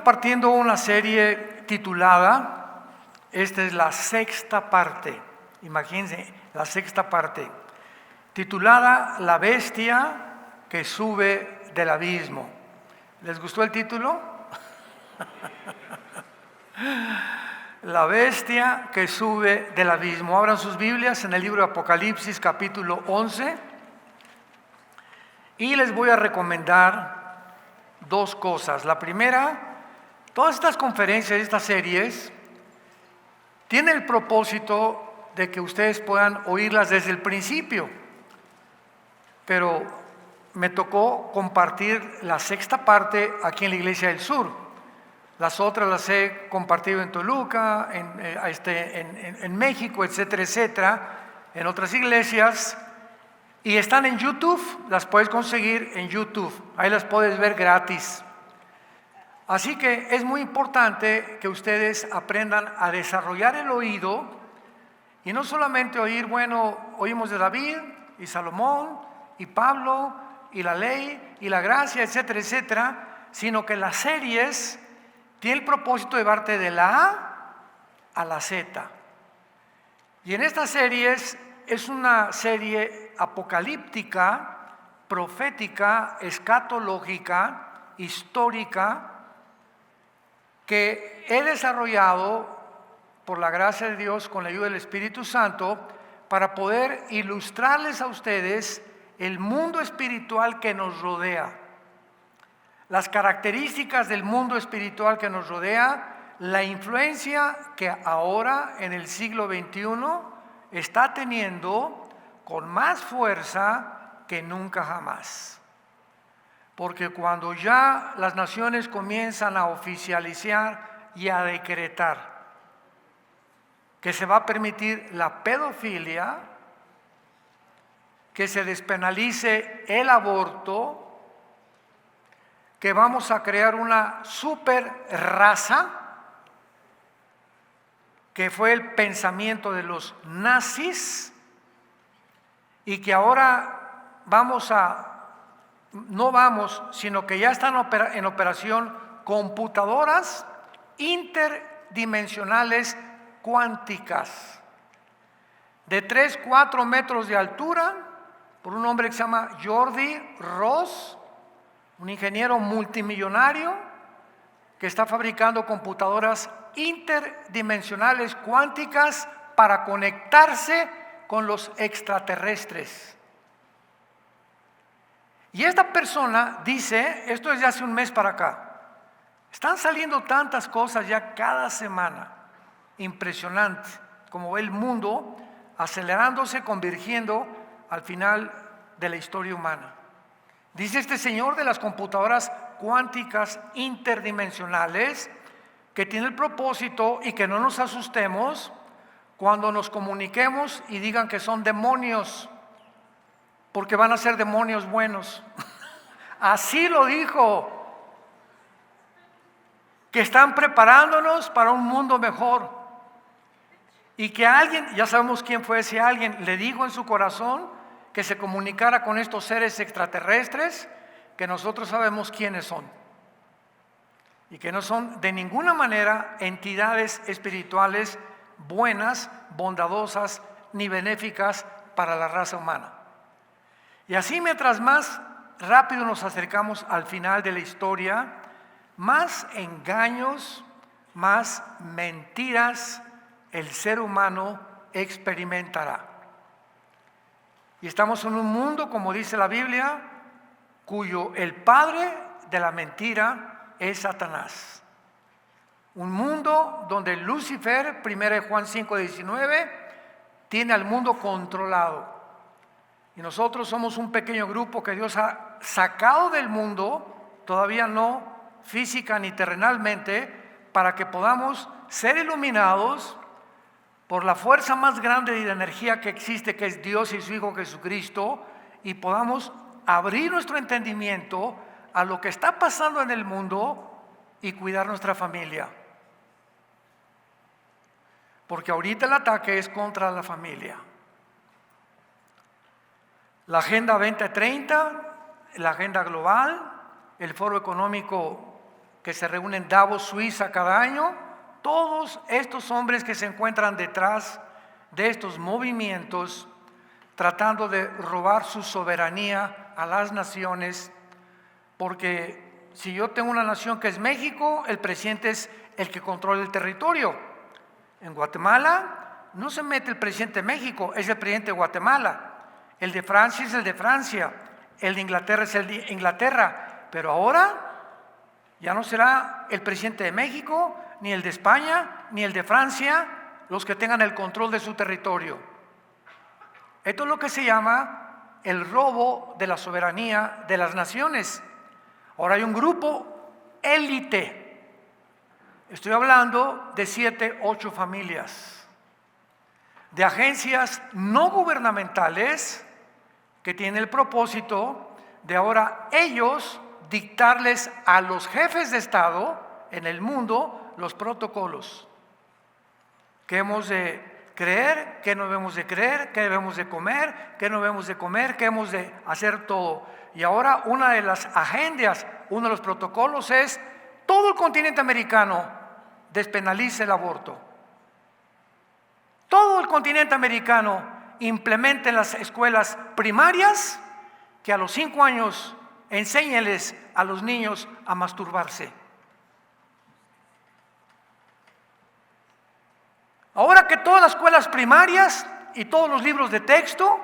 compartiendo una serie titulada, esta es la sexta parte, imagínense, la sexta parte, titulada La bestia que sube del abismo. ¿Les gustó el título? La bestia que sube del abismo. Abran sus Biblias en el libro de Apocalipsis capítulo 11 y les voy a recomendar dos cosas. La primera, todas estas conferencias, estas series, tienen el propósito de que ustedes puedan oírlas desde el principio, pero me tocó compartir la sexta parte aquí en la Iglesia del Sur. Las otras las he compartido en Toluca, en México, etcétera, etcétera, en otras iglesias. Y están en YouTube, las puedes conseguir en YouTube, ahí las puedes ver gratis. Así que es muy importante que ustedes aprendan a desarrollar el oído y no solamente oír, bueno, oímos de David y Salomón y Pablo y la ley y la gracia, etcétera, etcétera, sino que las series tienen el propósito de llevarte de la A a la Z. Y en estas series es una serie apocalíptica, profética, escatológica, histórica, que he desarrollado por la gracia de Dios con la ayuda del Espíritu Santo para poder ilustrarles a ustedes el mundo espiritual que nos rodea, las características del mundo espiritual que nos rodea, la influencia que ahora en el siglo XXI está teniendo con más fuerza que nunca jamás. Porque cuando ya las naciones comienzan a oficializar y a decretar que se va a permitir la pedofilia, que se despenalice el aborto, que vamos a crear una super raza, que fue el pensamiento de los nazis, y que ahora sino que ya están en operación computadoras interdimensionales cuánticas, de 3-4 metros de altura, por un hombre que se llama Jordi Ross, un ingeniero multimillonario que está fabricando computadoras interdimensionales cuánticas para conectarse con los extraterrestres. Y esta persona dice, esto es de hace un mes para acá, están saliendo tantas cosas ya cada semana, impresionante, como ve el mundo acelerándose, convergiendo al final de la historia humana. Dice este señor de las computadoras cuánticas interdimensionales que tiene el propósito, y que no nos asustemos cuando nos comuniquemos y digan que son demonios, porque van a ser demonios buenos. Así lo dijo, que están preparándonos para un mundo mejor, y que alguien, ya sabemos quién fue ese alguien, le dijo en su corazón que se comunicara con estos seres extraterrestres, que nosotros sabemos quiénes son, y que no son de ninguna manera entidades espirituales buenas, bondadosas, ni benéficas para la raza humana. Y así, mientras más rápido nos acercamos al final de la historia, más engaños, más mentiras el ser humano experimentará. Y estamos en un mundo, como dice la Biblia, cuyo el padre de la mentira es Satanás. Un mundo donde Lucifer, 1 Juan 5:19, tiene al mundo controlado. Y nosotros somos un pequeño grupo que Dios ha sacado del mundo, todavía no física ni terrenalmente, para que podamos ser iluminados por la fuerza más grande de energía que existe, que es Dios y su Hijo Jesucristo, y podamos abrir nuestro entendimiento a lo que está pasando en el mundo y cuidar nuestra familia. Porque ahorita el ataque es contra la familia. La Agenda 2030, la agenda global, el Foro Económico que se reúne en Davos, Suiza, cada año. Todos estos hombres que se encuentran detrás de estos movimientos, tratando de robar su soberanía a las naciones, porque si yo tengo una nación que es México, el presidente es el que controla el territorio. En Guatemala no se mete el presidente de México, es el presidente de Guatemala. El de Francia es el de Francia, el de Inglaterra es el de Inglaterra, pero ahora ya no será el presidente de México, ni el de España, ni el de Francia, los que tengan el control de su territorio. Esto es lo que se llama el robo de la soberanía de las naciones. Ahora hay un grupo élite. Estoy hablando de 7, 8 familias, de agencias no gubernamentales que tienen el propósito de ahora ellos dictarles a los jefes de Estado en el mundo los protocolos. ¿Qué hemos de creer? ¿Qué no debemos de creer? ¿Qué debemos de comer? ¿Qué no debemos de comer? ¿Qué hemos de hacer todo? Y ahora una de las agendas, uno de los protocolos es todo el continente americano despenalice el aborto. Todo el continente americano implemente en las escuelas primarias que a los 5 años enséñeles a los niños a masturbarse. Ahora que todas las escuelas primarias y todos los libros de texto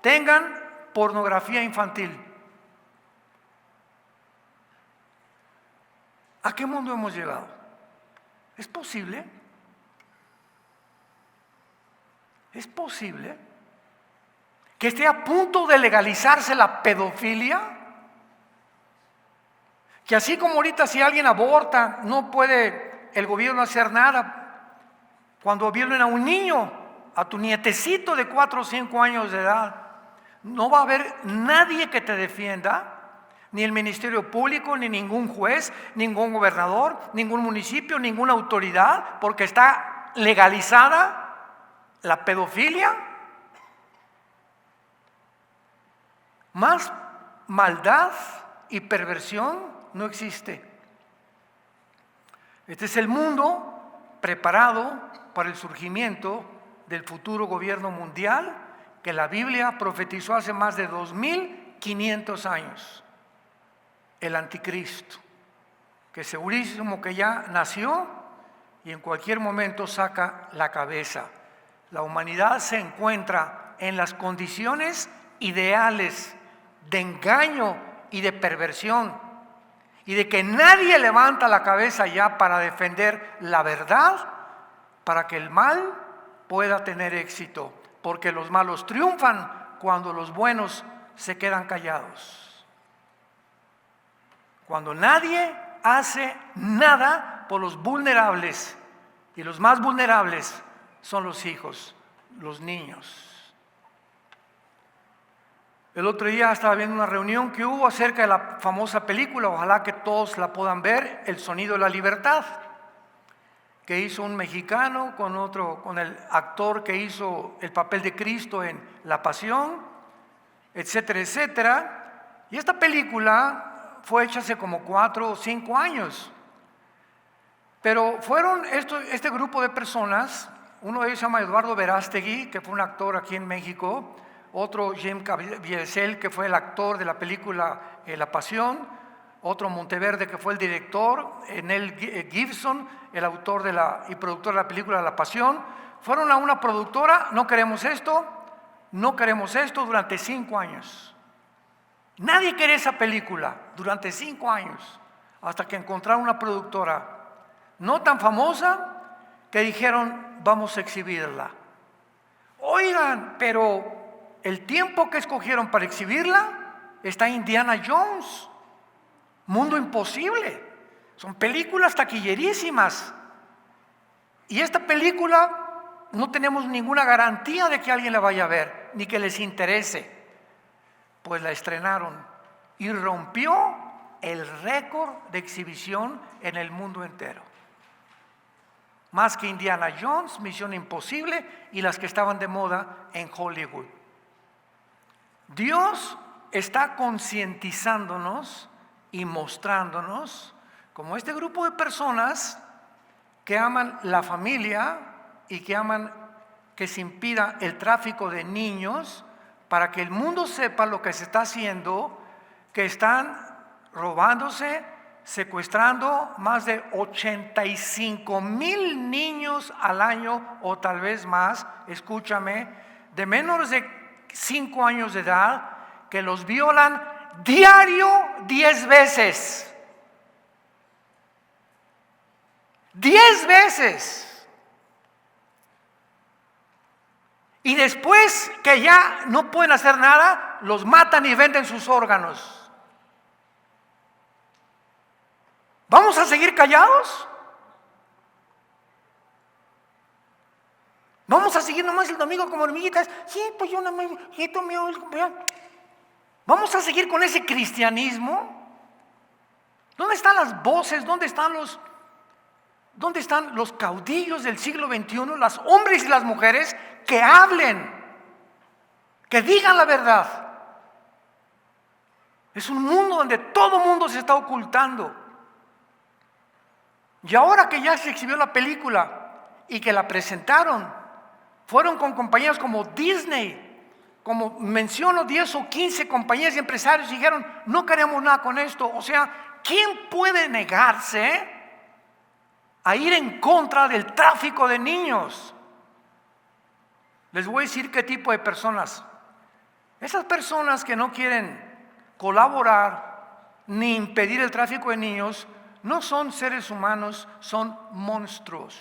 tengan pornografía infantil. ¿A qué mundo hemos llegado? ¿Es posible? ¿Es posible que esté a punto de legalizarse la pedofilia? Que así como ahorita si alguien aborta no puede el gobierno hacer nada. Cuando violen a un niño, a tu nietecito de 4 o 5 años de edad, no va a haber nadie que te defienda, ni el Ministerio Público, ni ningún juez, ningún gobernador, ningún municipio, ninguna autoridad, porque está legalizada la pedofilia. Más maldad y perversión no existe. Este es el mundo preparado para el surgimiento del futuro gobierno mundial que la Biblia profetizó hace más de 2500 años. El anticristo, que segurísimo que ya nació y en cualquier momento saca la cabeza. La humanidad se encuentra en las condiciones ideales de engaño y de perversión, y de que nadie levanta la cabeza ya para defender la verdad, para que el mal pueda tener éxito, porque los malos triunfan cuando los buenos se quedan callados. Cuando nadie hace nada por los vulnerables, y los más vulnerables son los hijos, los niños. El otro día estaba viendo una reunión que hubo acerca de la famosa película, ojalá que todos la puedan ver, El sonido de la libertad, que hizo un mexicano con el actor que hizo el papel de Cristo en La Pasión, etcétera, etcétera. Y esta película fue hecha hace como 4 o 5 años. Pero fueron este grupo de personas, uno de ellos se llama Eduardo Verástegui, que fue un actor aquí en México, otro Jim Caviezel, que fue el actor de la película La Pasión, otro Monteverde, que fue el director, Nel Gibson, el autor y productor de la película La Pasión. Fueron a una productora, no queremos esto durante 5 años. Nadie quería esa película durante 5 años, hasta que encontraron una productora no tan famosa que dijeron, vamos a exhibirla. Oigan, pero el tiempo que escogieron para exhibirla está Indiana Jones, Mundo Imposible. Son películas taquillerísimas. Y esta película no tenemos ninguna garantía de que alguien la vaya a ver, ni que les interese. Pues la estrenaron y rompió el récord de exhibición en el mundo entero. Más que Indiana Jones, Misión Imposible y las que estaban de moda en Hollywood. Dios está concientizándonos y mostrándonos como este grupo de personas que aman la familia y que aman que se impida el tráfico de niños, para que el mundo sepa lo que se está haciendo, que están robándose, secuestrando más de 85,000 niños al año o tal vez más, escúchame, de menores de 5 años de edad, que los violan diario 10 veces. 10 veces. Y después que ya no pueden hacer nada, los matan y venden sus órganos. ¿Vamos a seguir callados? ¿Vamos a seguir nomás el domingo como hormiguitas? Sí, pues yo nomás, ¿vamos a seguir con ese cristianismo? ¿Dónde están las voces? ¿Dónde están los caudillos del siglo XXI, los hombres y las mujeres que hablen, que digan la verdad? Es un mundo donde todo mundo se está ocultando. Y ahora que ya se exhibió la película y que la presentaron, fueron con compañías como Disney, como menciono 10 o 15 compañías y empresarios, y dijeron, no queremos nada con esto. O sea, ¿quién puede negarse a ir en contra del tráfico de niños? Les voy a decir qué tipo de personas. Esas personas que no quieren colaborar ni impedir el tráfico de niños no son seres humanos, son monstruos.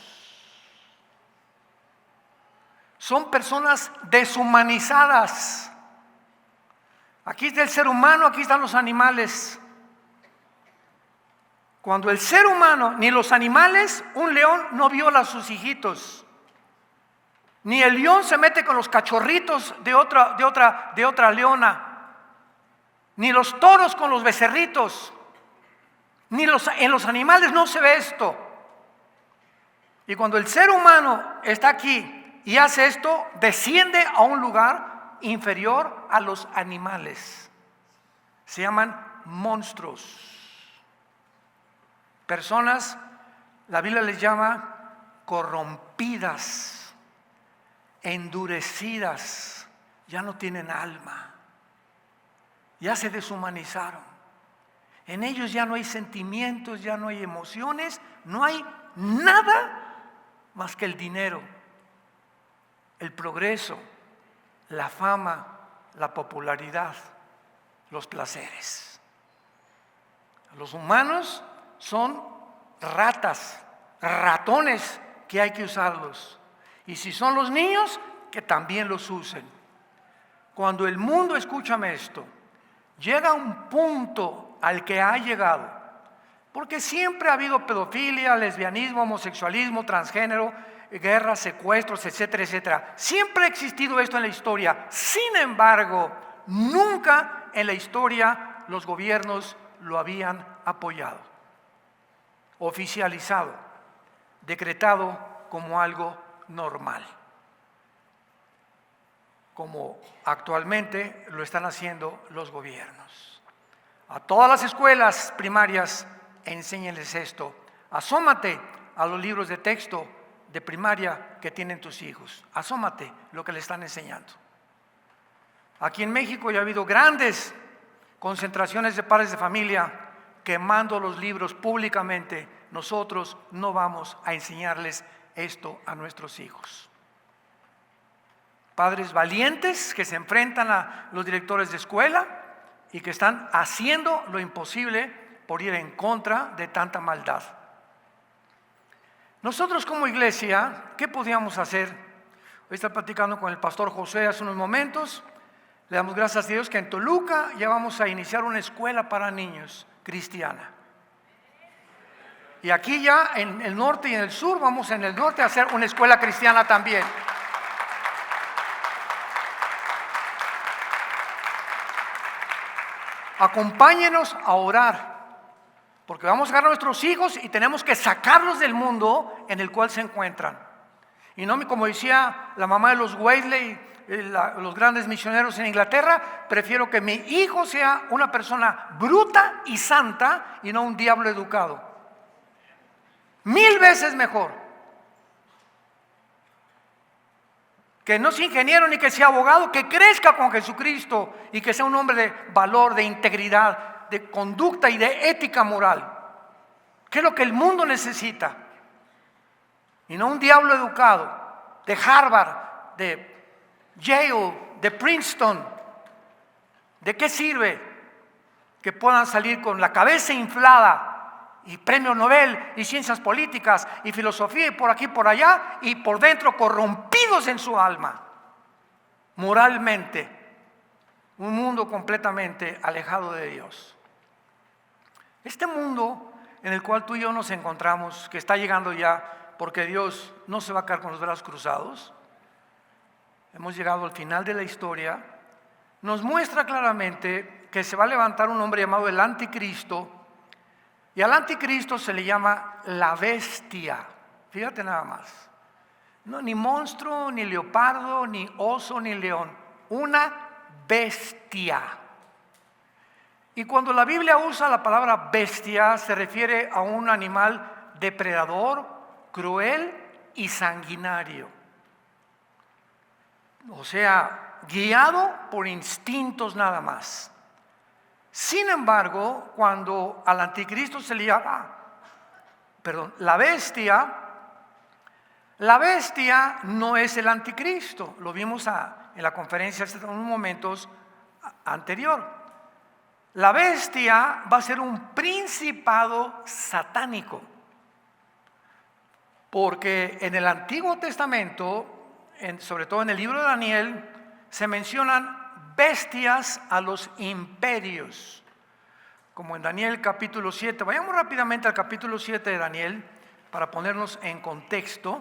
Son personas deshumanizadas. Aquí está el ser humano, aquí están los animales. Cuando el ser humano, ni los animales, un león no viola a sus hijitos. Ni el león se mete con los cachorritos de otra leona. Ni los toros con los becerritos. En los animales no se ve esto. Y cuando el ser humano está aquí y hace esto, desciende a un lugar inferior a los animales. Se llaman monstruos. Personas, la Biblia les llama corrompidas, endurecidas, ya no tienen alma, ya se deshumanizaron. En ellos ya no hay sentimientos, ya no hay emociones, no hay nada más que el dinero, el progreso, la fama, la popularidad, los placeres. Los humanos son ratas, ratones que hay que usarlos. Y si son los niños, que también los usen. Cuando el mundo, escúchame esto, llega a un punto al que ha llegado, porque siempre ha habido pedofilia, lesbianismo, homosexualismo, transgénero, guerras, secuestros, etcétera, etcétera. Siempre ha existido esto en la historia. Sin embargo, nunca en la historia los gobiernos lo habían apoyado, oficializado, decretado como algo normal, como actualmente lo están haciendo los gobiernos. A todas las escuelas primarias enséñenles esto. Asómate a los libros de texto de primaria que tienen tus hijos. Asómate lo que le están enseñando. Aquí en México ya ha habido grandes concentraciones de padres de familia quemando los libros públicamente. Nosotros no vamos a enseñarles esto a nuestros hijos. Padres valientes que se enfrentan a los directores de escuela y que están haciendo lo imposible por ir en contra de tanta maldad. Nosotros como iglesia, ¿qué podíamos hacer? Hoy estaba platicando con el pastor José hace unos momentos. Le damos gracias a Dios que en Toluca ya vamos a iniciar una escuela para niños cristiana. Y aquí ya en el norte y en el sur, vamos en el norte a hacer una escuela cristiana también. Acompáñenos a orar, porque vamos a agarrar a nuestros hijos y tenemos que sacarlos del mundo en el cual se encuentran. Y no, como decía la mamá de los Wesley, los grandes misioneros en Inglaterra, prefiero que mi hijo sea una persona bruta y santa y no un diablo educado. 1000 veces mejor. Que no sea ingeniero ni que sea abogado, que crezca con Jesucristo y que sea un hombre de valor, de integridad, de conducta y de ética moral. ¿Qué es lo que el mundo necesita? Y no un diablo educado de Harvard, de Yale, de Princeton. ¿De qué sirve que puedan salir con la cabeza inflada y premio Nobel y ciencias políticas y filosofía y por aquí y por allá y por dentro corrompidos en su alma, moralmente? Un mundo completamente alejado de Dios. Este mundo en el cual tú y yo nos encontramos, que está llegando ya, porque Dios no se va a quedar con los brazos cruzados, hemos llegado al final de la historia, nos muestra claramente que se va a levantar un hombre llamado el Anticristo, y al Anticristo se le llama la bestia. Fíjate nada más. No, ni monstruo, ni leopardo, ni oso, ni león. Una bestia. Y cuando la Biblia usa la palabra bestia, se refiere a un animal depredador, cruel y sanguinario. O sea, guiado por instintos nada más. Sin embargo, cuando al Anticristo se le llama, la bestia no es el Anticristo. Lo vimos en la conferencia hace unos momentos anterior. La bestia va a ser un principado satánico. Porque en el Antiguo Testamento, sobre todo en el libro de Daniel, se mencionan bestias a los imperios, como en Daniel capítulo 7. Vayamos rápidamente al capítulo 7 de Daniel para ponernos en contexto.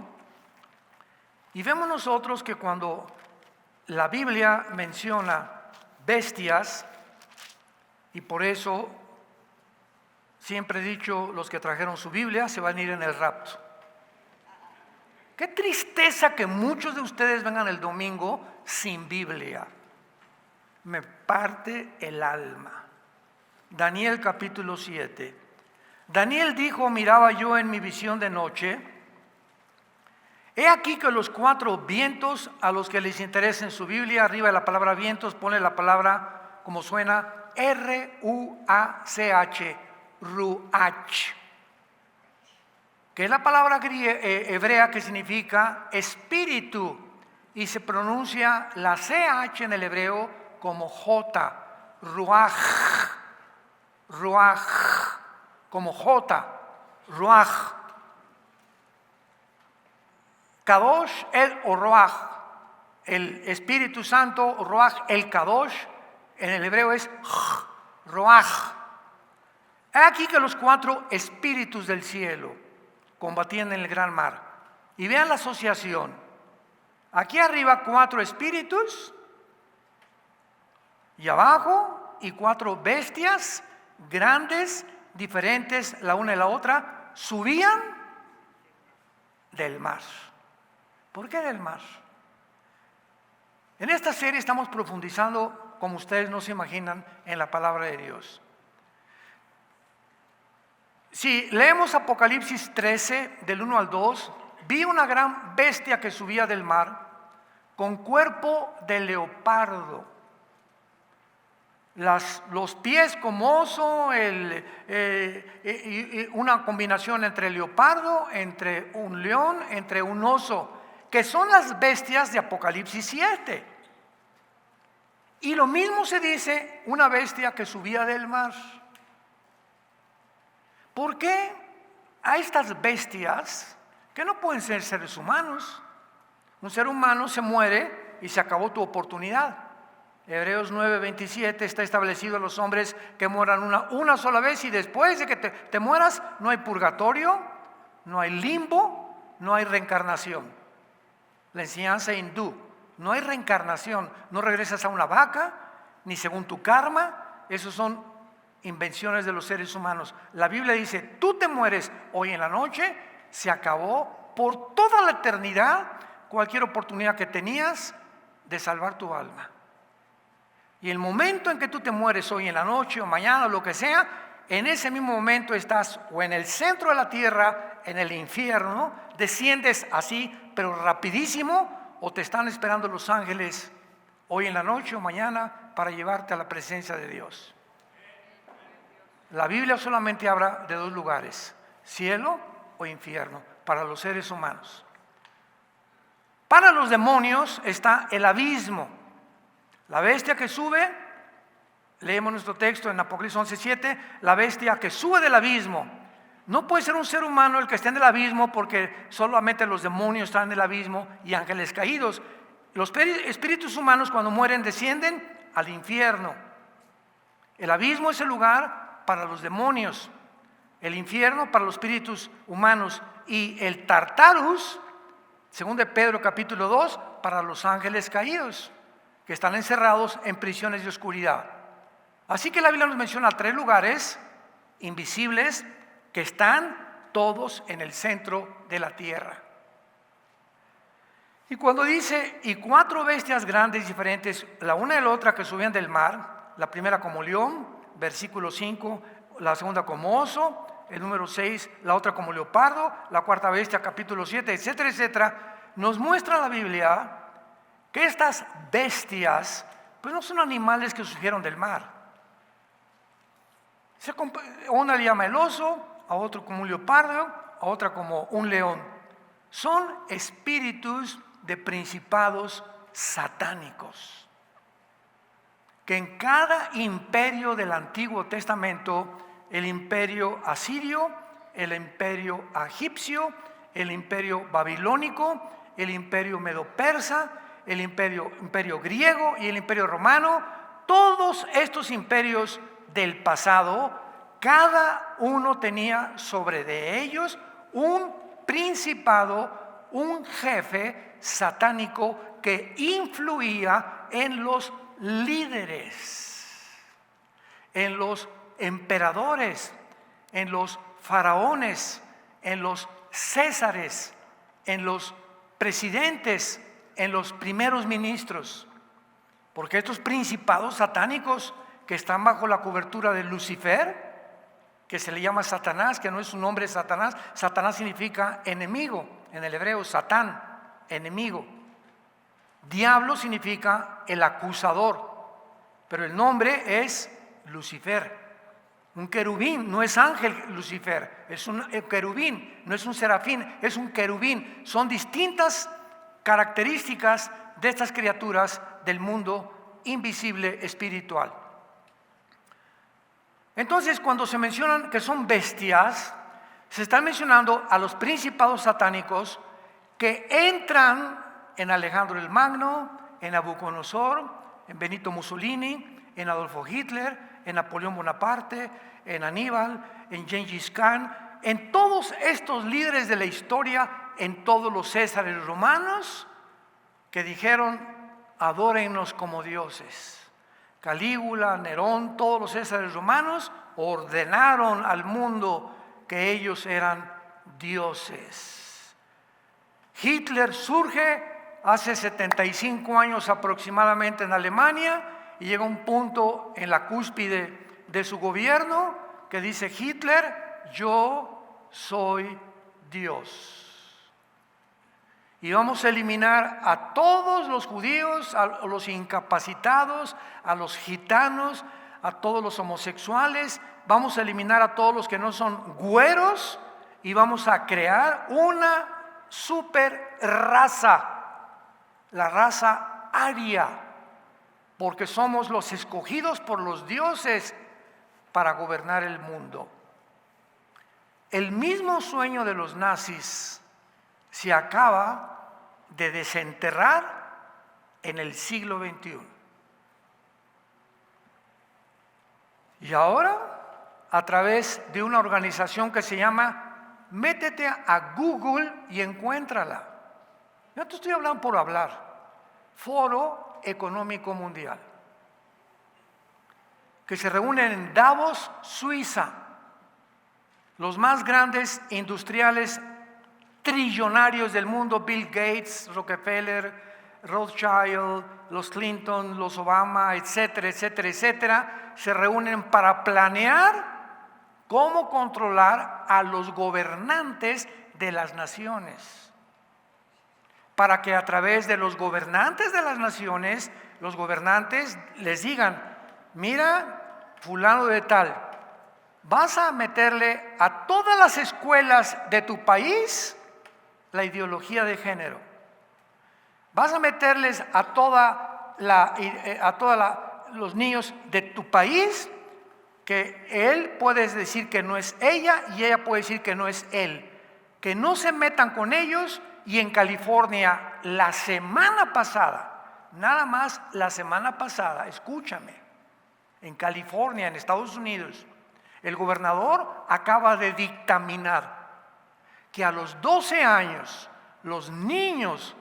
Y vemos nosotros que cuando la Biblia menciona bestias, y por eso siempre he dicho, los que trajeron su Biblia se van a ir en el rapto. Qué tristeza que muchos de ustedes vengan el domingo sin Biblia. Me parte el alma. Daniel capítulo 7. Daniel dijo: miraba yo en mi visión de noche, he aquí que los 4 vientos, a los que les interesa en su Biblia, arriba de la palabra vientos pone la palabra, como suena, R-U-A-C-H, Ruach, que es la palabra hebrea que significa espíritu, y se pronuncia la CH en el hebreo como J, Ruach, Ruach, como J, Ruach. Kadosh el o Ruach, el Espíritu Santo, Ruach el Kadosh, en el hebreo es Ruach. He aquí que los 4 espíritus del cielo combatían en el gran mar. Y vean la asociación. Aquí arriba 4 espíritus, y abajo, y 4 bestias grandes, diferentes la una y la otra, subían del mar. ¿Por qué del mar? En esta serie estamos profundizando, como ustedes no se imaginan, en la palabra de Dios. Si leemos Apocalipsis 13, del 1 al 2, vi una gran bestia que subía del mar, con cuerpo de leopardo, los pies como oso, una combinación entre leopardo, entre un león, entre un oso, que son las bestias de Apocalipsis 7. Y lo mismo se dice, una bestia que subía del mar. ¿Por qué a estas bestias, que no pueden ser seres humanos? Un ser humano se muere y se acabó tu oportunidad. Hebreos 9:27 está establecido a los hombres que mueran una sola vez, y después de que te mueras no hay purgatorio, no hay limbo, no hay reencarnación. La enseñanza hindú, no hay reencarnación, no regresas a una vaca, ni según tu karma. Esos son invenciones de los seres humanos. La Biblia dice: tú te mueres hoy en la noche, se acabó por toda la eternidad cualquier oportunidad que tenías de salvar tu alma. Y el momento en que tú te mueres hoy en la noche o mañana o lo que sea, en ese mismo momento estás o en el centro de la tierra, en el infierno, desciendes así, pero rapidísimo, o te están esperando los ángeles hoy en la noche o mañana para llevarte a la presencia de Dios. La Biblia solamente habla de dos lugares, cielo o infierno, para los seres humanos. Para los demonios está el abismo, la bestia que sube. Leemos nuestro texto en Apocalipsis 11:7, la bestia que sube del abismo. No puede ser un ser humano el que esté en el abismo, porque solamente los demonios están en el abismo y ángeles caídos. Los espíritus humanos cuando mueren descienden al infierno. El abismo es el lugar para los demonios, el infierno para los espíritus humanos, y el Tartarus, según de Pedro capítulo 2, para los ángeles caídos, que están encerrados en prisiones de oscuridad. Así que la Biblia nos menciona 3 lugares invisibles que están todos en el centro de la tierra. Y cuando dice, y 4 bestias grandes diferentes, la una de la otra, que subían del mar, la primera como león, versículo 5, la segunda como oso, el número 6, la otra como leopardo, la cuarta bestia, capítulo 7, etcétera, etcétera, nos muestra la Biblia que estas bestias pues no son animales que surgieron del mar. Una le llama el oso, a otro como un leopardo, a otra como un león. Son espíritus de principados satánicos, que en cada imperio del Antiguo Testamento, el imperio asirio, el imperio egipcio, el imperio babilónico, el imperio medo-persa, el imperio griego y el imperio romano, todos estos imperios del pasado, cada uno tenía sobre de ellos un principado, un jefe satánico que influía en los líderes, en los emperadores, en los faraones, en los césares, en los presidentes, en los primeros ministros. Porque estos principados satánicos que están bajo la cobertura de Lucifer, que se le llama Satanás, que no es su nombre Satanás, Satanás significa enemigo, en el hebreo Satán, enemigo. Diablo significa el acusador, pero el nombre es Lucifer. Un querubín, no es ángel Lucifer, es un querubín, no es un serafín, es un querubín. Son distintas características de estas criaturas del mundo invisible espiritual. Entonces, cuando se mencionan que son bestias, se están mencionando a los principados satánicos que entran en Alejandro el Magno, en Nabucodonosor, en Benito Mussolini, en Adolfo Hitler, en Napoleón Bonaparte, en Aníbal, en Gengis Khan, en todos estos líderes de la historia, en todos los césares romanos que dijeron: adórennos como dioses. Calígula, Nerón, todos los césares romanos ordenaron al mundo que ellos eran dioses. Hitler surge hace 75 años aproximadamente en Alemania y llega a un punto en la cúspide de su gobierno que dice Hitler: yo soy Dios. Y vamos a eliminar a todos los judíos, a los incapacitados, a los gitanos, a todos los homosexuales. Vamos a eliminar a todos los que no son güeros y vamos a crear una super raza, la raza aria, porque somos los escogidos por los dioses para gobernar el mundo. El mismo sueño de los nazis se acaba de desenterrar en el siglo XXI. Y ahora, a través de una organización que se llama, métete a Google y encuéntrala. No te estoy hablando por hablar. Foro Económico Mundial, que se reúnen en Davos, Suiza, los más grandes industriales trillonarios del mundo: Bill Gates, Rockefeller, Rothschild, los Clinton, los Obama, etcétera, etcétera, etcétera, se reúnen para planear cómo controlar a los gobernantes de las naciones, para que a través de los gobernantes de las naciones, los gobernantes les digan: mira, fulano de tal, vas a meterle a todas las escuelas de tu país la ideología de género, vas a meterles a los niños de tu país que él puede decir que no es ella y ella puede decir que no es él, que no se metan con ellos. Y en California, la semana pasada, nada más la semana pasada, escúchame, en California, en Estados Unidos, el gobernador acaba de dictaminar que a los 12 años los niños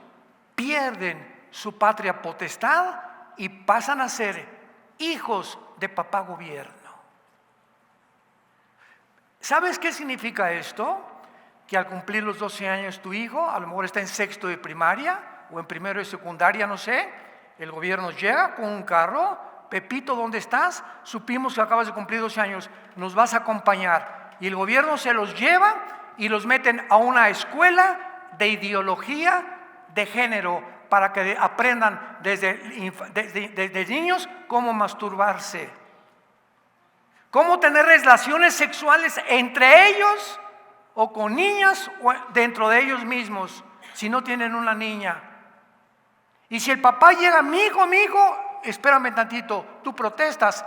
pierden su patria potestad y pasan a ser hijos de papá gobierno. ¿Sabes qué significa esto? Que al cumplir los 12 años tu hijo, a lo mejor está en sexto de primaria o en primero de secundaria, no sé, el gobierno llega con un carro: Pepito, ¿dónde estás? Supimos que acabas de cumplir 12 años, nos vas a acompañar. Y el gobierno se los lleva y los meten a una escuela de ideología de género para que aprendan desde niños cómo masturbarse, cómo tener relaciones sexuales entre ellos o con niñas o dentro de ellos mismos, si no tienen una niña. Y si el papá llega: mi hijo, espérame tantito, tú protestas,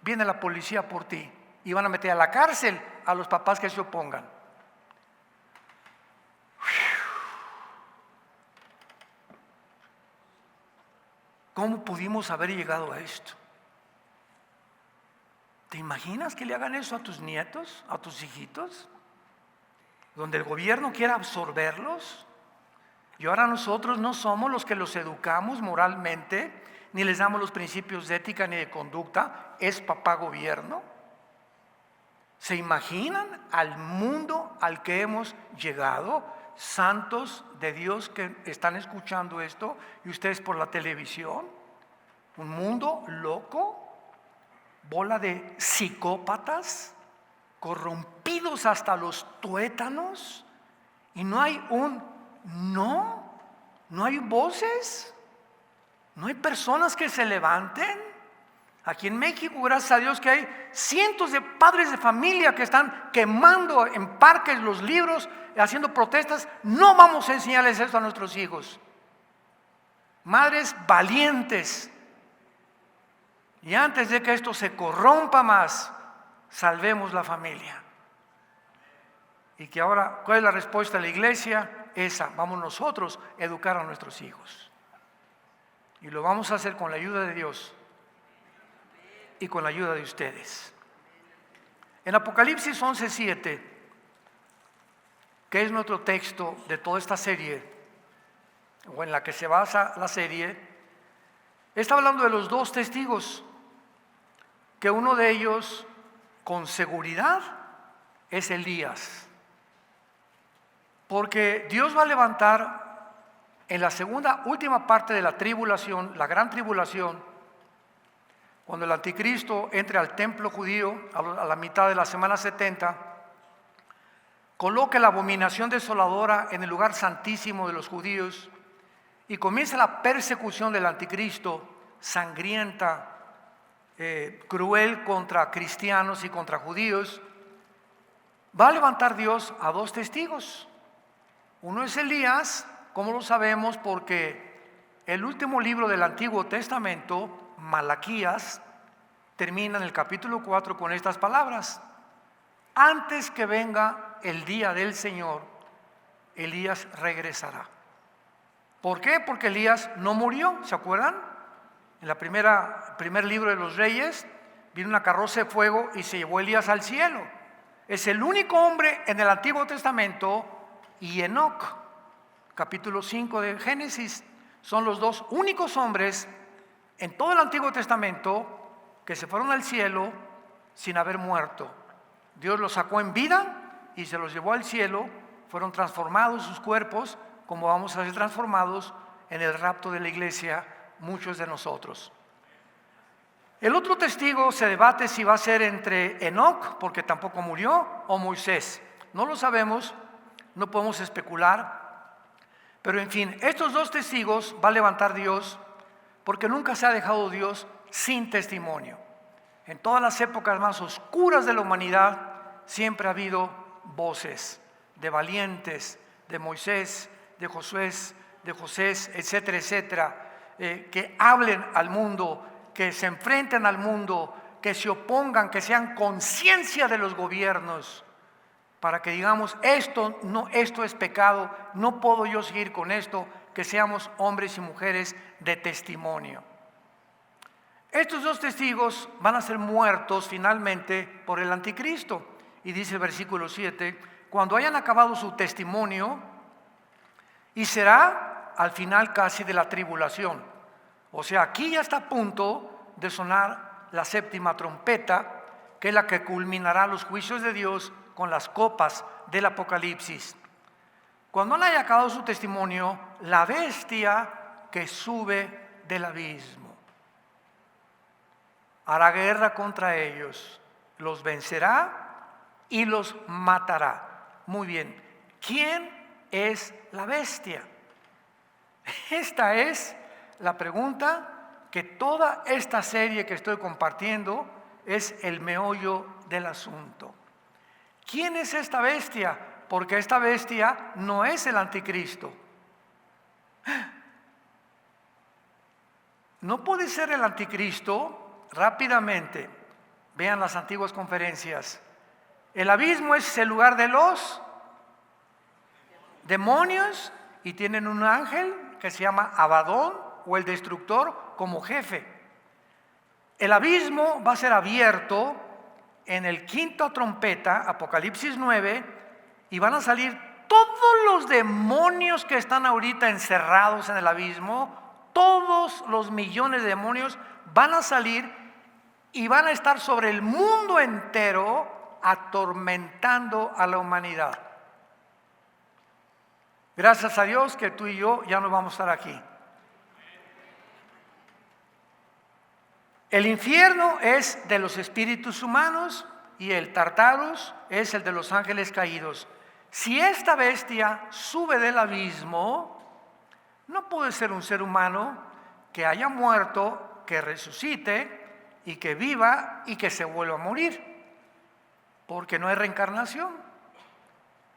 viene la policía por ti y van a meter a la cárcel a los papás que se opongan. ¿Cómo pudimos haber llegado a esto? ¿Te imaginas que le hagan eso a tus nietos, a tus hijitos? Donde el gobierno quiera absorberlos. Y ahora nosotros no somos los que los educamos moralmente, ni les damos los principios de ética ni de conducta. Es papá gobierno. ¿Se imaginan al mundo al que hemos llegado? Santos de Dios que están escuchando esto y ustedes por la televisión. Un mundo loco, bola de psicópatas, corrompidos hasta los tuétanos, y no hay no hay voces, no hay personas que se levanten. Aquí en México, gracias a Dios, que hay cientos de padres de familia que están quemando en parques los libros, haciendo protestas. No vamos a enseñarles esto a nuestros hijos. Madres valientes. Y antes de que esto se corrompa más, salvemos la familia. Y que ahora, ¿cuál es la respuesta de la iglesia? Esa, vamos nosotros a educar a nuestros hijos. Y lo vamos a hacer con la ayuda de Dios y con la ayuda de ustedes. En Apocalipsis 11:7, que es nuestro texto de toda esta serie, o en la que se basa la serie, está hablando de los dos testigos, que uno de ellos con seguridad es Elías, porque Dios va a levantar en la segunda, última parte de la tribulación, la gran tribulación, cuando el anticristo entre al templo judío a la mitad de la semana 70, coloque la abominación desoladora en el lugar santísimo de los judíos y comienza la persecución del anticristo, sangrienta, cruel contra cristianos y contra judíos. Va a levantar Dios a dos testigos. Uno es Elías. ¿Cómo lo sabemos? Porque el último libro del Antiguo Testamento, Malaquías, termina en el capítulo 4 con estas palabras: antes que venga el día del Señor, Elías regresará. ¿Por qué? Porque Elías no murió, ¿se acuerdan? En el primer libro de los Reyes, vino una carroza de fuego y se llevó a Elías al cielo. Es el único hombre en el Antiguo Testamento, y Enoc, capítulo 5 de Génesis, son los dos únicos hombres en todo el Antiguo Testamento que se fueron al cielo sin haber muerto. Dios los sacó en vida y se los llevó al cielo, fueron transformados sus cuerpos, como vamos a ser transformados en el rapto de la iglesia, muchos de nosotros. El otro testigo se debate si va a ser entre Enoc, porque tampoco murió, o Moisés. No lo sabemos, no podemos especular, pero en fin, estos dos testigos va a levantar Dios, porque nunca se ha dejado Dios sin testimonio. En todas las épocas más oscuras de la humanidad siempre ha habido voces de valientes, de Moisés, de Josué, de José, etcétera, etcétera, que hablen al mundo, que se enfrenten al mundo, que se opongan, que sean conciencia de los gobiernos, para que digamos, esto es pecado, no puedo yo seguir con esto, que seamos hombres y mujeres de testimonio. Estos dos testigos van a ser muertos finalmente por el anticristo. Y dice el versículo 7, cuando hayan acabado su testimonio, y será al final casi de la tribulación. O sea, aquí ya está a punto de sonar la séptima trompeta, que es la que culminará los juicios de Dios con las copas del Apocalipsis. Cuando haya acabado su testimonio, la bestia que sube del abismo hará guerra contra ellos, los vencerá y los matará. Muy bien, ¿quién es la bestia? Esta es la pregunta que toda esta serie que estoy compartiendo es el meollo del asunto. ¿Quién es esta bestia? Porque esta bestia no es el anticristo. No puede ser el anticristo. Rápidamente, vean las antiguas conferencias. El abismo es el lugar de los demonios y tienen un ángel que se llama Abadón o el destructor como jefe. El abismo va a ser abierto en el quinta trompeta, Apocalipsis 9, y van a salir todos los demonios que están ahorita encerrados en el abismo, todos los millones de demonios van a salir y van a estar sobre el mundo entero atormentando a la humanidad. Gracias a Dios que tú y yo ya no vamos a estar aquí. El infierno es de los espíritus humanos y el Tartarus es el de los ángeles caídos. Si esta bestia sube del abismo, no puede ser un ser humano que haya muerto, que resucite y que viva y que se vuelva a morir, porque no hay reencarnación.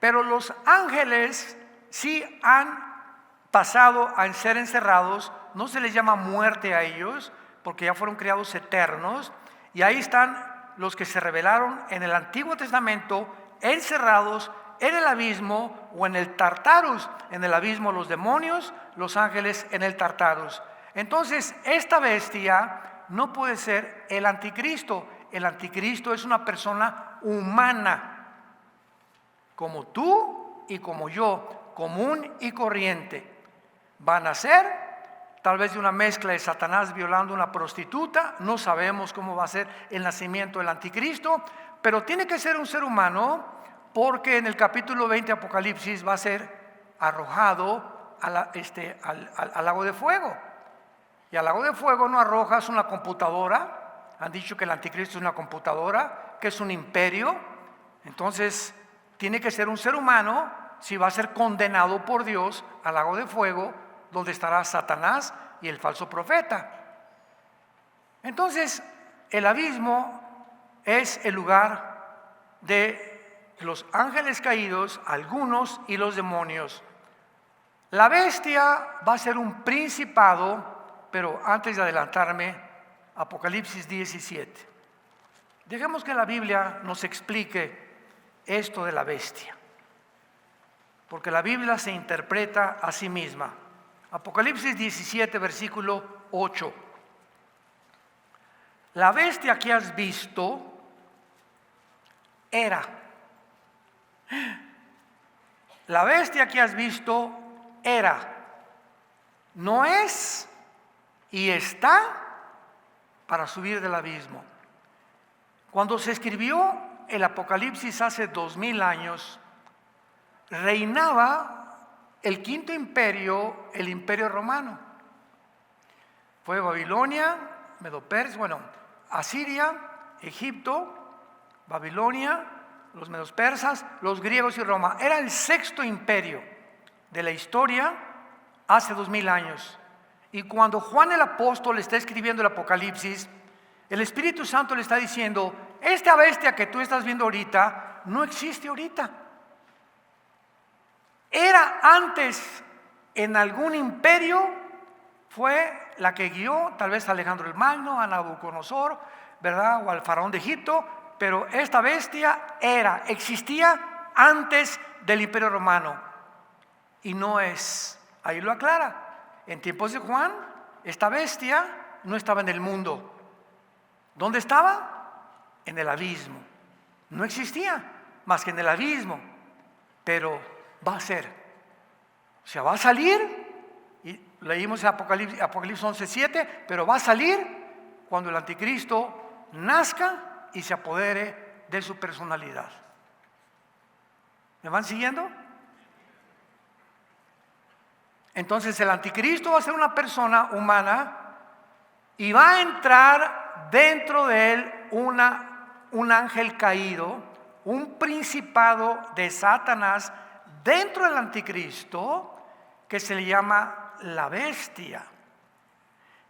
Pero los ángeles sí han pasado a ser encerrados, no se les llama muerte a ellos, porque ya fueron creados eternos, y ahí están los que se rebelaron en el Antiguo Testamento, encerrados en el abismo o en el Tartarus. En el abismo los demonios, los ángeles en el Tartarus. Entonces, esta bestia no puede ser el anticristo. El anticristo es una persona humana, como tú y como yo, común y corriente. Van a ser tal vez de una mezcla de Satanás violando a una prostituta, no sabemos cómo va a ser el nacimiento del anticristo, pero tiene que ser un ser humano, porque en el capítulo 20 de Apocalipsis va a ser arrojado al lago de fuego. Y al lago de fuego no arrojas una computadora. Han dicho que el anticristo es una computadora, que es un imperio. Entonces tiene que ser un ser humano si va a ser condenado por Dios al lago de fuego, donde estará Satanás y el falso profeta. Entonces, el abismo es el lugar de los ángeles caídos, algunos, y los demonios. La bestia va a ser un principado, pero antes de adelantarme, Apocalipsis 17. Dejemos que la Biblia nos explique esto de la bestia, porque la Biblia se interpreta a sí misma. Apocalipsis 17, versículo 8. La bestia que has visto era. La bestia que has visto era. No es y está para subir del abismo. Cuando se escribió el Apocalipsis hace 2000 años, reinaba el quinto imperio, el imperio romano. Fue Babilonia, Medo-Persia, Asiria, Egipto, Babilonia, los medos persas, los griegos y Roma. Era el sexto imperio de la historia hace 2000 años. Y cuando Juan el apóstol está escribiendo el Apocalipsis, el Espíritu Santo le está diciendo: esta bestia que tú estás viendo ahorita no existe ahorita. Era antes en algún imperio, fue la que guió tal vez a Alejandro el Magno, a Nabucodonosor, ¿verdad? O al faraón de Egipto. Pero esta bestia existía antes del Imperio Romano y no es. Ahí lo aclara. En tiempos de Juan, esta bestia no estaba en el mundo. ¿Dónde estaba? En el abismo. No existía más que en el abismo. Pero va a ser. O sea, va a salir, y leímos en Apocalipsis 11:7, pero va a salir cuando el anticristo nazca y se apodere de su personalidad. ¿Me van siguiendo? Entonces el anticristo va a ser una persona humana y va a entrar dentro de él un ángel caído, un principado de Satanás dentro del anticristo que se le llama la bestia.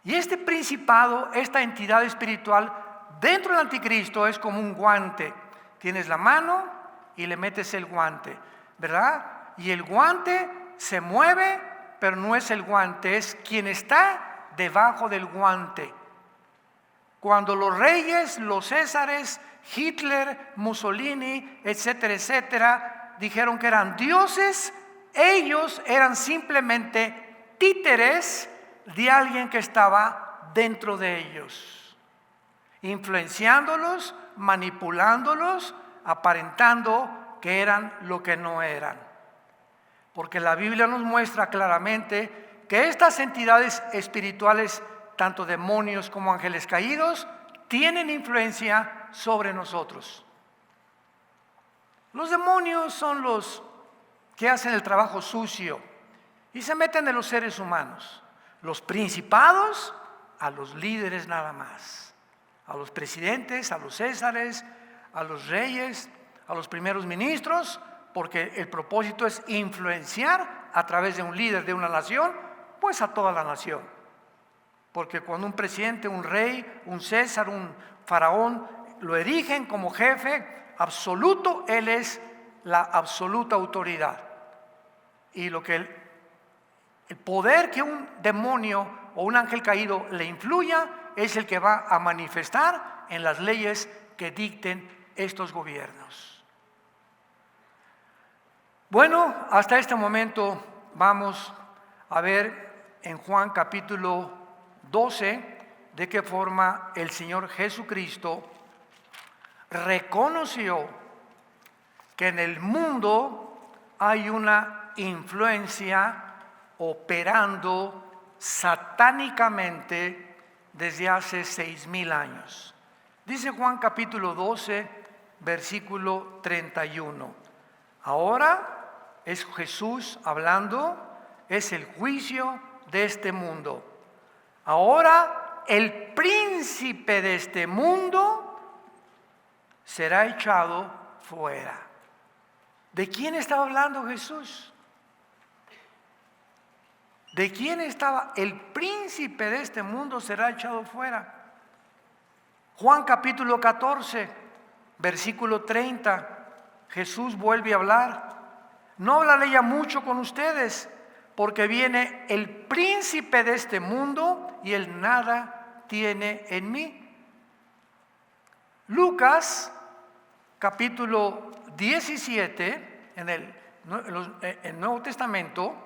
Y este principado, esta entidad espiritual dentro del anticristo es como un guante. Tienes la mano y le metes el guante, ¿verdad? Y el guante se mueve, pero no es el guante, es quien está debajo del guante. Cuando los reyes, los césares, Hitler, Mussolini, etcétera, etcétera, dijeron que eran dioses, ellos eran simplemente títeres de alguien que estaba dentro de ellos, influenciándolos, manipulándolos, aparentando que eran lo que no eran. Porque la Biblia nos muestra claramente que estas entidades espirituales, tanto demonios como ángeles caídos, tienen influencia sobre nosotros. Los demonios son los que hacen el trabajo sucio y se meten en los seres humanos. Los principados, a los líderes nada más, a los presidentes, a los césares, a los reyes, a los primeros ministros, porque el propósito es influenciar a través de un líder de una nación, pues a toda la nación. Porque cuando un presidente, un rey, un césar, un faraón lo erigen como jefe absoluto, él es la absoluta autoridad. Y lo que el poder que un demonio o un ángel caído le influya es el que va a manifestar en las leyes que dicten estos gobiernos. Bueno, hasta este momento vamos a ver en Juan capítulo 12 de qué forma el Señor Jesucristo reconoció que en el mundo hay una influencia operando satánicamente desde hace 6000 años. Dice Juan capítulo 12, versículo 31. Ahora es Jesús hablando, es el juicio de este mundo. Ahora el príncipe de este mundo será echado fuera. ¿De quién estaba hablando Jesús? ¿De quién estaba? El príncipe de este mundo será echado fuera. Juan capítulo 14, versículo 30. Jesús vuelve a hablar. No hablaré ya mucho con ustedes, porque viene el príncipe de este mundo y él nada tiene en mí. Lucas capítulo 17, en el Nuevo Testamento,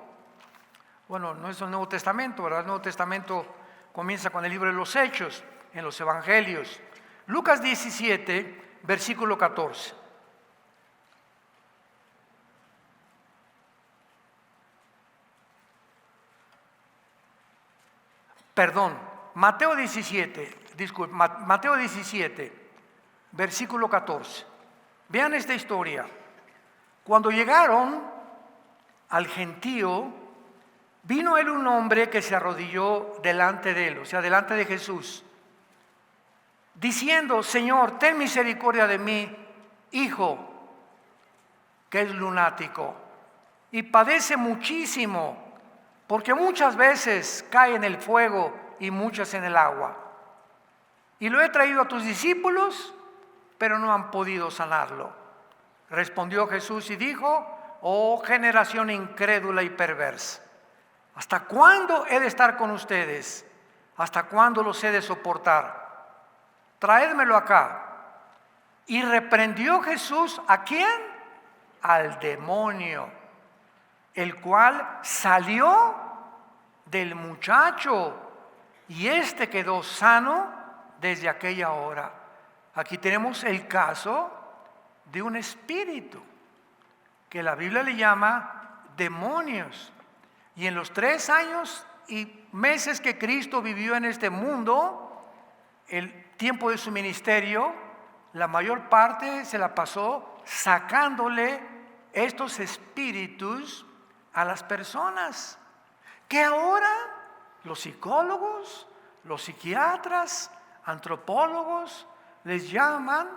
bueno, no es el Nuevo Testamento, ¿verdad? El Nuevo Testamento comienza con el libro de los Hechos, en los Evangelios. Lucas 17, versículo 14. Perdón, Mateo 17, Mateo 17, versículo 14. Vean esta historia. Cuando llegaron al gentío, vino él un hombre que se arrodilló delante de él, o sea, delante de Jesús. diciendo: Señor, ten misericordia de mi hijo, que es lunático y padece muchísimo, porque muchas veces cae en el fuego y muchas en el agua. Y lo he traído a tus discípulos, pero no han podido sanarlo. Respondió Jesús y dijo: oh generación incrédula y perversa, ¿hasta cuándo he de estar con ustedes? ¿Hasta cuándo los he de soportar? Traédmelo acá. Y reprendió Jesús, ¿a quién? Al demonio, el cual salió del muchacho, y éste quedó sano desde aquella hora. Aquí tenemos el caso de un espíritu que la Biblia le llama demonios. Y en los 3 años y meses que Cristo vivió en este mundo, el tiempo de su ministerio, la mayor parte se la pasó sacándole estos espíritus a las personas, que ahora los psicólogos, los psiquiatras, antropólogos les llaman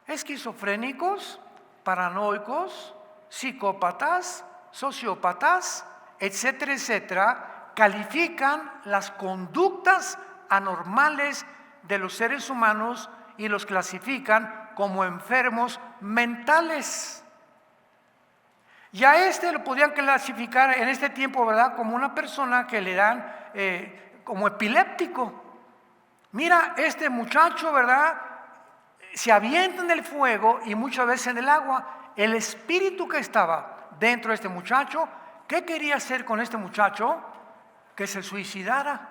esquizofrénicos, paranoicos, psicópatas, sociópatas, etcétera, etcétera. Califican las conductas anormales de los seres humanos y los clasifican como enfermos mentales. Y a este lo podían clasificar en este tiempo, ¿verdad?, como una persona que le dan como epiléptico. Mira, este muchacho, ¿verdad?, se avienta en el fuego y muchas veces en el agua. El espíritu que estaba dentro de este muchacho, ¿qué quería hacer con este muchacho? Que se suicidara,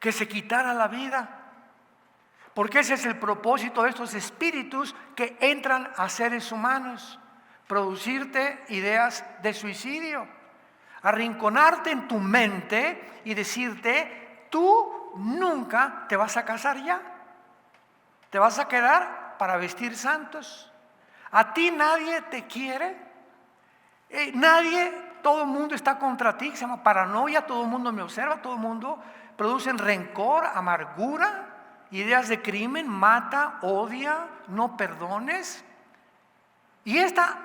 que se quitara la vida. Porque ese es el propósito de estos espíritus que entran a seres humanos: producirte ideas de suicidio, arrinconarte en tu mente y decirte: tú nunca te vas a casar ya, te vas a quedar para vestir santos, a ti nadie te quiere, nadie, todo el mundo está contra ti, se llama paranoia, todo el mundo me observa, todo el mundo producen rencor, amargura, ideas de crimen, mata, odia, no perdones. Y esta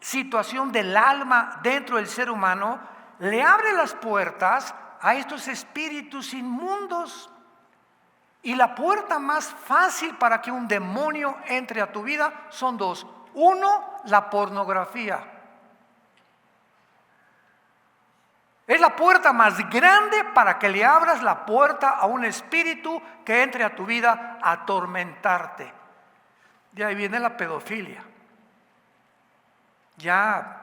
situación del alma dentro del ser humano le abre las puertas a estos espíritus inmundos. Y la puerta más fácil para que un demonio entre a tu vida son 2. 1, la pornografía. Es la puerta más grande para que le abras la puerta a un espíritu que entre a tu vida a atormentarte. De ahí viene la pedofilia. Ya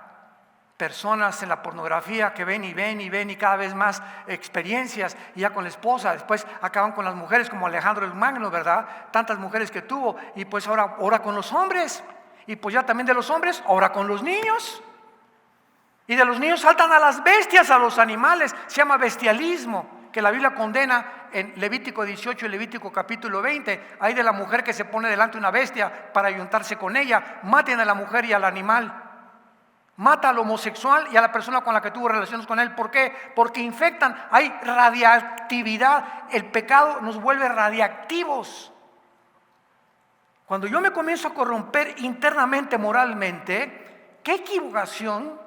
personas en la pornografía que ven y cada vez más experiencias, y ya con la esposa, después acaban con las mujeres como Alejandro el Magno, ¿verdad? Tantas mujeres que tuvo, y pues ahora con los hombres, y pues ya también de los hombres, ahora con los niños. Y de los niños saltan a las bestias, a los animales. Se llama bestialismo, que la Biblia condena en Levítico 18 y Levítico capítulo 20. Hay de la mujer que se pone delante de una bestia para ayuntarse con ella. Maten a la mujer y al animal. Mata al homosexual y a la persona con la que tuvo relaciones con él. ¿Por qué? Porque infectan, hay radiactividad. El pecado nos vuelve radiactivos. Cuando yo me comienzo a corromper internamente, moralmente, qué equivocación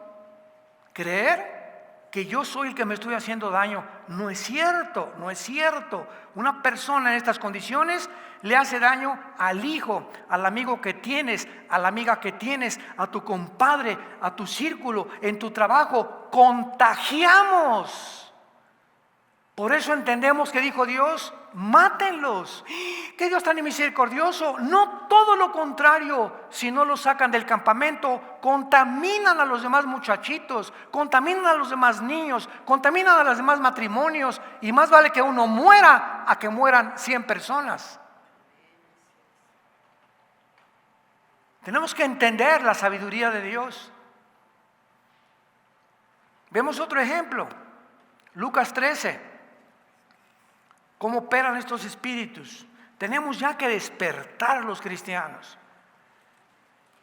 creer que yo soy el que me estoy haciendo daño. No es cierto, no es cierto. Una persona en estas condiciones le hace daño al hijo, al amigo que tienes, a la amiga que tienes, a tu compadre, a tu círculo, en tu trabajo. Contagiamos. Por eso entendemos que dijo Dios: mátenlos. ¿Qué Dios tan misericordioso? No, todo lo contrario. Si no los sacan del campamento, contaminan a los demás muchachitos, contaminan a los demás niños, contaminan a los demás matrimonios, y más vale que uno muera a que mueran 100 personas. Tenemos que entender la sabiduría de Dios. Vemos otro ejemplo, Lucas 13. ¿Cómo operan estos espíritus? Tenemos ya que despertar los cristianos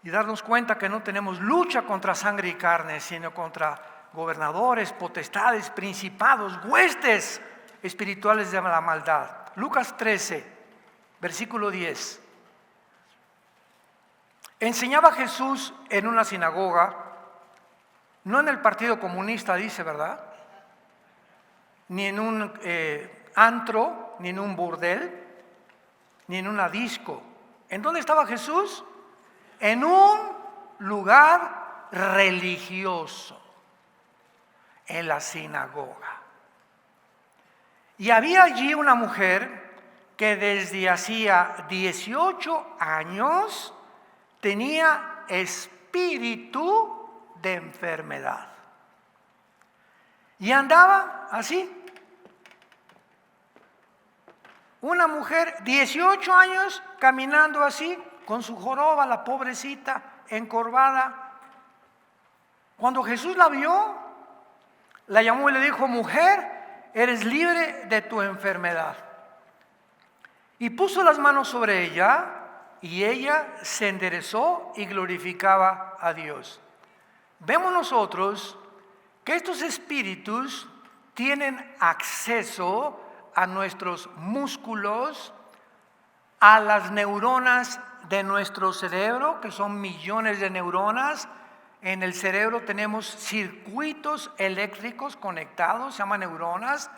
y darnos cuenta que no tenemos lucha contra sangre y carne, sino contra gobernadores, potestades, principados, huestes espirituales de la maldad. Lucas 13, versículo 10. Enseñaba Jesús en una sinagoga, no en el Partido Comunista, dice, ¿verdad? Ni en un antro, ni en un burdel, ni en una disco. ¿En dónde estaba Jesús? En un lugar religioso, en la sinagoga. Y había allí una mujer que desde hacía 18 años tenía espíritu de enfermedad. Y andaba así. Una mujer, 18 años, caminando así, con su joroba, la pobrecita, encorvada. Cuando Jesús la vio, la llamó y le dijo: mujer, eres libre de tu enfermedad. Y puso las manos sobre ella, y ella se enderezó y glorificaba a Dios. Vemos nosotros que estos espíritus tienen acceso a nuestros músculos, a las neuronas de nuestro cerebro, que son millones de neuronas. En el cerebro tenemos circuitos eléctricos conectados, se llaman neuronas,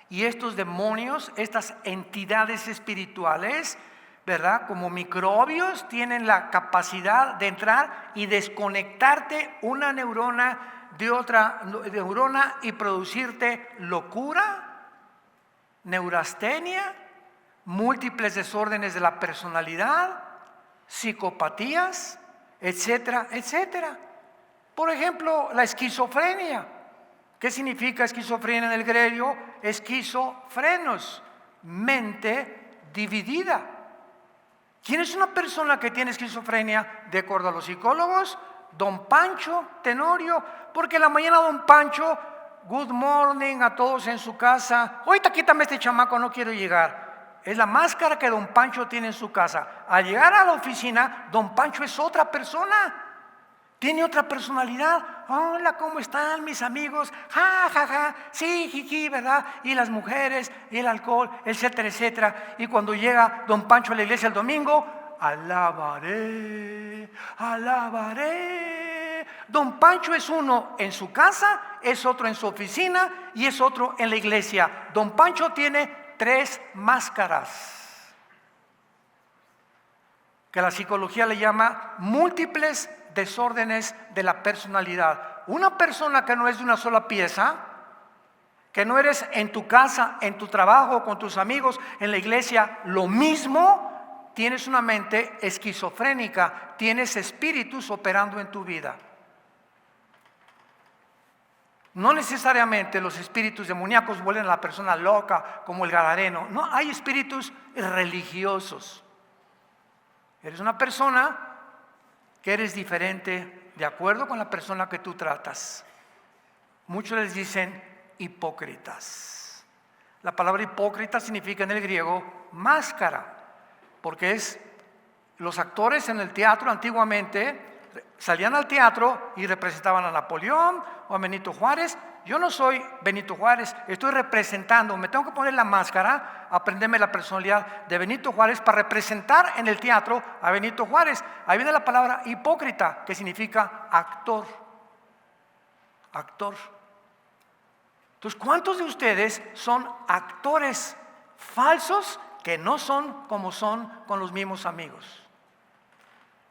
y estos demonios, estas entidades espirituales, ¿verdad? Como microbios, tienen la capacidad de entrar y desconectarte una neurona de otra neurona y producirte locura, neurastenia, múltiples desórdenes de la personalidad, psicopatías, etcétera, etcétera. Por ejemplo, la esquizofrenia. ¿Qué significa esquizofrenia en el griego? Esquizofrenos, mente dividida. ¿Quién es una persona que tiene esquizofrenia? De acuerdo a los psicólogos, don Pancho Tenorio, porque en la mañana don Pancho, good morning a todos en su casa. Ahorita quítame este chamaco, no quiero llegar. Es la máscara que don Pancho tiene en su casa. Al llegar a la oficina, don Pancho es otra persona. Tiene otra personalidad. Hola, ¿cómo están mis amigos? Ja, ja, ja, sí, jiji, ¿verdad? Y las mujeres, y el alcohol, etcétera, etcétera. Y cuando llega don Pancho a la iglesia el domingo, alabaré, alabaré. Don Pancho es uno en su casa, es otro en su oficina y es otro en la iglesia. Don Pancho tiene 3 máscaras, que la psicología le llama múltiples desórdenes de la personalidad. Una persona que no es de una sola pieza, que no eres en tu casa, en tu trabajo, con tus amigos, en la iglesia, lo mismo, tienes una mente esquizofrénica, tienes espíritus operando en tu vida. No necesariamente los espíritus demoníacos vuelven a la persona loca como el gadareno. No, hay espíritus religiosos. Eres una persona que eres diferente de acuerdo con la persona que tú tratas. Muchos les dicen hipócritas. La palabra hipócrita significa en el griego máscara, porque es los actores en el teatro antiguamente salían al teatro y representaban a Napoleón o a Benito Juárez. Yo no soy Benito Juárez, estoy representando, me tengo que poner la máscara, aprenderme la personalidad de Benito Juárez para representar en el teatro a Benito Juárez. Ahí viene la palabra hipócrita, que significa actor. Actor. Entonces, ¿cuántos de ustedes son actores falsos que no son como son con los mismos amigos?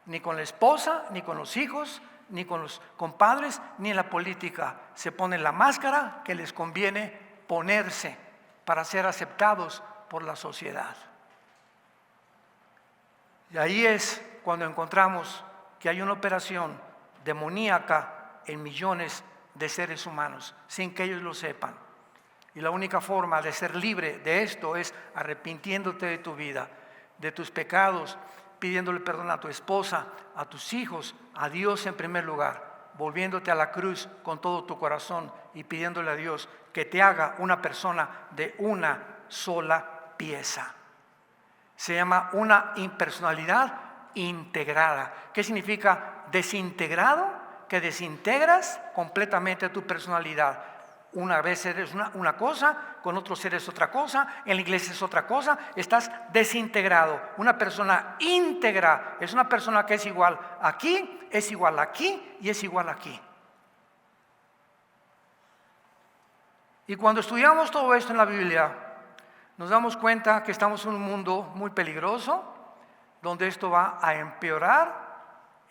Ni con la esposa, ni con los hijos, ni con los compadres, ni en la política. Se ponen la máscara que les conviene ponerse para ser aceptados por la sociedad. Y ahí es cuando encontramos que hay una operación demoníaca en millones de seres humanos, sin que ellos lo sepan. Y la única forma de ser libre de esto es arrepintiéndote de tu vida, de tus pecados, pidiéndole perdón a tu esposa, a tus hijos, a Dios en primer lugar, volviéndote a la cruz con todo tu corazón y pidiéndole a Dios que te haga una persona de una sola pieza. Se llama una impersonalidad integrada. ¿Qué significa desintegrado? Que desintegras completamente tu personalidad. Una vez eres una cosa, con otros eres otra cosa, en la iglesia es otra cosa, estás desintegrado. Una persona íntegra es una persona que es igual aquí, es igual aquí y es igual aquí. Y cuando estudiamos todo esto en la Biblia, nos damos cuenta que estamos en un mundo muy peligroso, donde esto va a empeorar.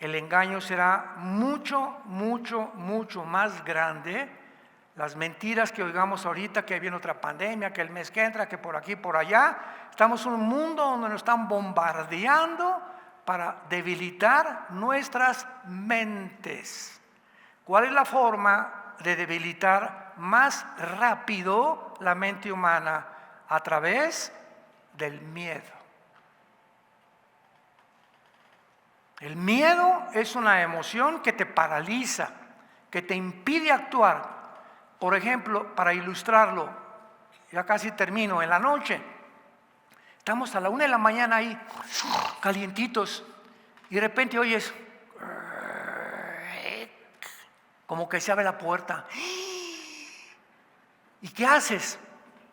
El engaño será mucho, mucho, mucho más grande. Las mentiras que oigamos ahorita, que viene otra pandemia, que el mes que entra, que por aquí, por allá. Estamos en un mundo donde nos están bombardeando para debilitar nuestras mentes. ¿Cuál es la forma de debilitar más rápido la mente humana? A través del miedo. El miedo es una emoción que te paraliza, que te impide actuar. Por ejemplo, para ilustrarlo, ya casi termino, en la noche, estamos a la 1 de la mañana ahí, calientitos, y de repente oyes, como que se abre la puerta. ¿Y qué haces?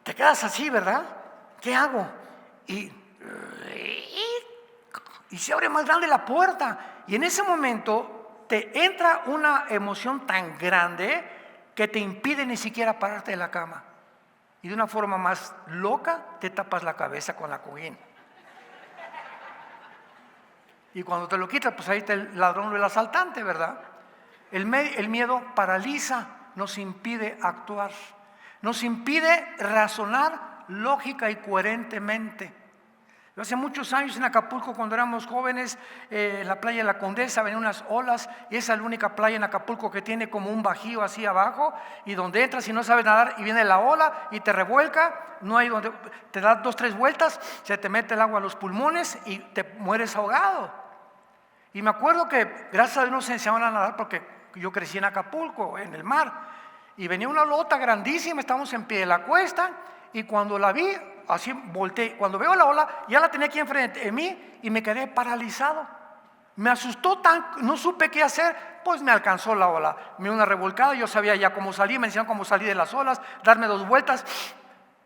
Te quedas así, ¿verdad? ¿Qué hago? Y se abre más grande la puerta. Y en ese momento te entra una emoción tan grande que te impide ni siquiera pararte de la cama. Y de una forma más loca te tapas la cabeza con la cojín. Y cuando te lo quitas, pues ahí está el ladrón o el asaltante, ¿verdad? El miedo paraliza, nos impide actuar. Nos impide razonar lógica y coherentemente. Hace muchos años en Acapulco, cuando éramos jóvenes, en la playa de la Condesa venían unas olas, y esa es la única playa en Acapulco que tiene como un bajío así abajo, y donde entras y no sabes nadar y viene la ola y te revuelca, no hay donde, te das 2 o 3 vueltas, se te mete el agua a los pulmones y te mueres ahogado. Y me acuerdo que gracias a Dios nos enseñaban a nadar, porque yo crecí en Acapulco, en el mar. Y venía una olota grandísima, estábamos en pie de la cuesta, y cuando la vi, así volteé. Cuando veo la ola, ya la tenía aquí enfrente de mí y me quedé paralizado. Me asustó no supe qué hacer, pues me alcanzó la ola. Me dio una revolcada, yo sabía ya cómo salir, me enseñaron cómo salir de las olas, darme 2 vueltas,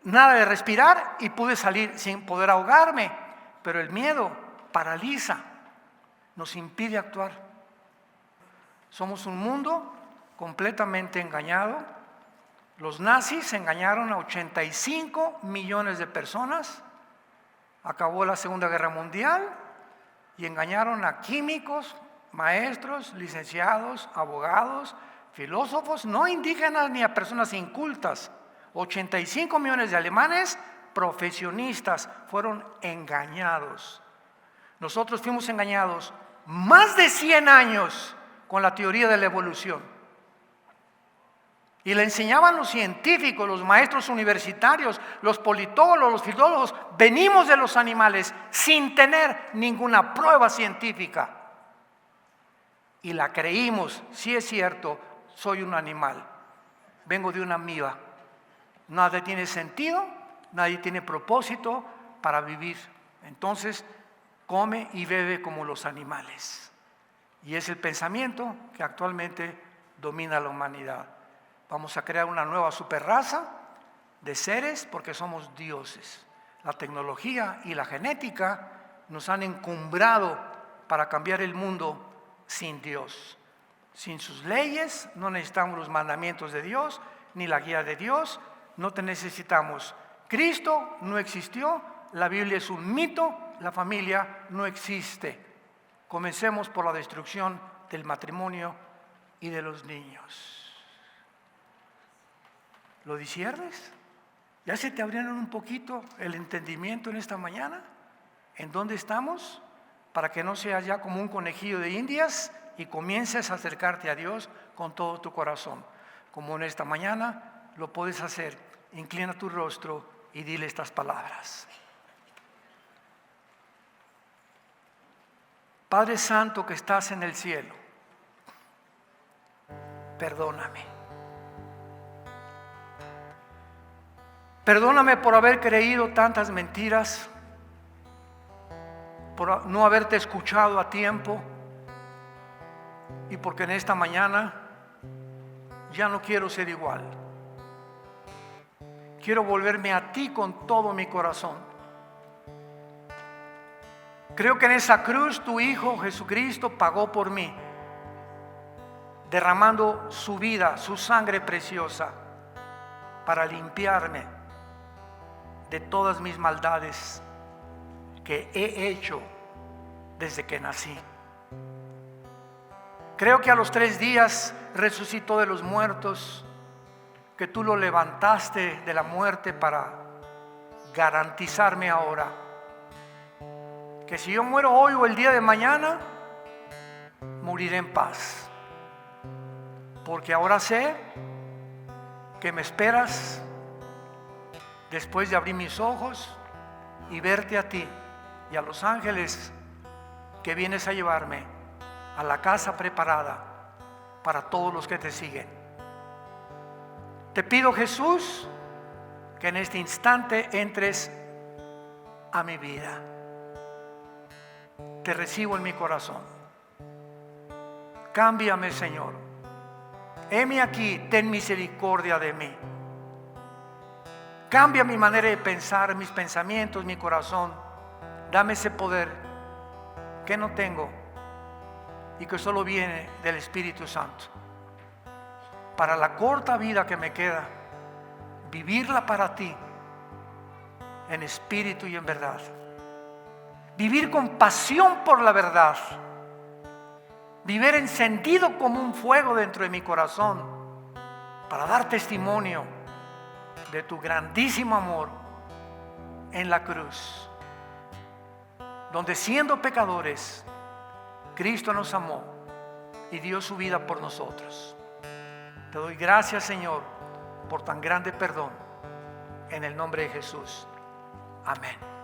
nada de respirar, y pude salir sin poder ahogarme. Pero el miedo paraliza, nos impide actuar. Somos un mundo completamente engañado. Los nazis engañaron a 85 millones de personas, acabó la Segunda Guerra Mundial y engañaron a químicos, maestros, licenciados, abogados, filósofos, no indígenas ni a personas incultas. 85 millones de alemanes profesionistas fueron engañados. Nosotros fuimos engañados más de 100 años con la teoría de la evolución. Y le enseñaban los científicos, los maestros universitarios, los politólogos, los filólogos, venimos de los animales sin tener ninguna prueba científica. Y la creímos, sí es cierto, soy un animal, vengo de una amiba. Nada tiene sentido, nadie tiene propósito para vivir. Entonces, come y bebe como los animales. Y es el pensamiento que actualmente domina la humanidad. Vamos a crear una nueva superraza de seres porque somos dioses. La tecnología y la genética nos han encumbrado para cambiar el mundo sin Dios. Sin sus leyes, no necesitamos los mandamientos de Dios, ni la guía de Dios, no te necesitamos. Cristo no existió, la Biblia es un mito, la familia no existe. Comencemos por la destrucción del matrimonio y de los niños. ¿Lo disiernes? ¿Ya se te abrieron un poquito el entendimiento en esta mañana? ¿En dónde estamos? Para que no seas ya como un conejillo de indias y comiences a acercarte a Dios con todo tu corazón. Como en esta mañana lo puedes hacer. Inclina tu rostro y dile estas palabras. Padre Santo que estás en el cielo, perdóname. Perdóname por haber creído tantas mentiras, por no haberte escuchado a tiempo y porque en esta mañana ya no quiero ser igual. quiero volverme a ti con todo mi corazón. Creo que en esa cruz tu Hijo Jesucristo pagó por mí, derramando su vida, su sangre preciosa, para limpiarme de todas mis maldades que he hecho desde que nací. Creo que a los 3 días resucitó de los muertos, que tú lo levantaste de la muerte para garantizarme ahora que si yo muero hoy o el día de mañana, moriré en paz. Porque ahora sé que me esperas después de abrir mis ojos y verte a ti y a los ángeles que vienes a llevarme a la casa preparada para todos los que te siguen. Te pido, Jesús, que en este instante entres a mi vida. Te recibo en mi corazón. Cámbiame, Señor. Heme aquí, ten misericordia de mí. Cambia mi manera de pensar, mis pensamientos, mi corazón. Dame ese poder que no tengo y que solo viene del Espíritu Santo. Para la corta vida que me queda, vivirla para ti, en espíritu y en verdad. Vivir con pasión por la verdad. Vivir encendido como un fuego dentro de mi corazón para dar testimonio de tu grandísimo amor en la cruz, donde siendo pecadores, Cristo nos amó y dio su vida por nosotros. Te doy gracias, Señor, por tan grande perdón, en el nombre de Jesús. Amén.